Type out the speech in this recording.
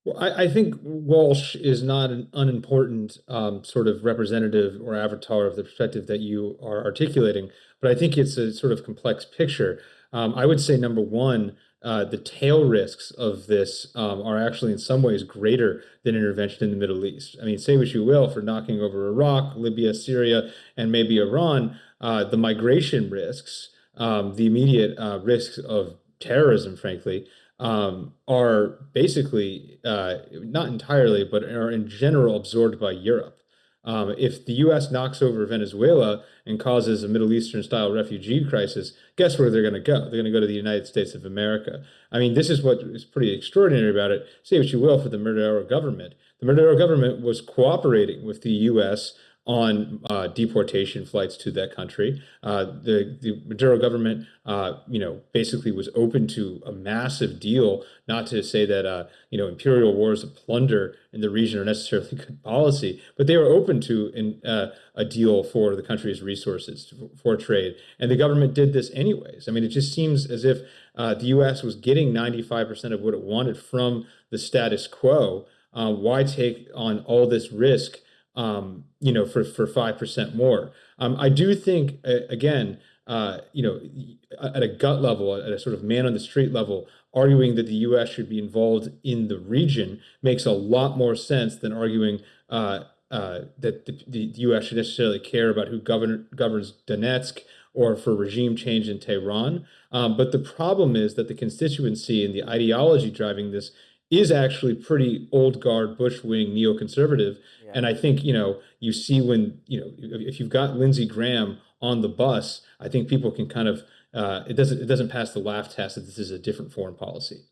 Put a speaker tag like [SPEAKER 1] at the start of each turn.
[SPEAKER 1] Well, I think Walsh is not an unimportant sort of representative or avatar of the perspective that you are articulating, but I think it's a sort of complex picture. I would say number one, the tail risks of this are actually in some ways greater than intervention in the Middle East. I mean, say what you will for knocking over Iraq, Libya, Syria, and maybe Iran, the migration risks, the immediate risks of terrorism, frankly are basically not entirely, but are in general absorbed by Europe. If the U.S. knocks over Venezuela and causes a Middle Eastern style refugee crisis, guess where they're going to go? They're going to go to the United States of America. I mean, this is what is pretty extraordinary about it. Say what you will for the Maduro government. The Maduro government was cooperating with the U.S. on deportation flights to that country. The Maduro government, basically was open to a massive deal. Not to say that imperial wars of plunder in the region are necessarily good policy, but they were open to a deal for the country's resources for trade, and the government did this anyways. I mean, it just seems as if the U.S. was getting 95% of what it wanted from the status quo. Why take on all this risk? For 5% more. I do think, again, at a gut level, at a sort of man on the street level, arguing that the U.S. should be involved in the region makes a lot more sense than arguing that the U.S. should necessarily care about who governs Donetsk or for regime change in Tehran. But the problem is that the constituency and the ideology driving this is actually pretty old guard, Bush wing, neoconservative.
[SPEAKER 2] Yeah.
[SPEAKER 1] And I think, you see when, if you've got Lindsey Graham on the bus, I think people can kind of it doesn't pass the laugh test that this is a different foreign policy.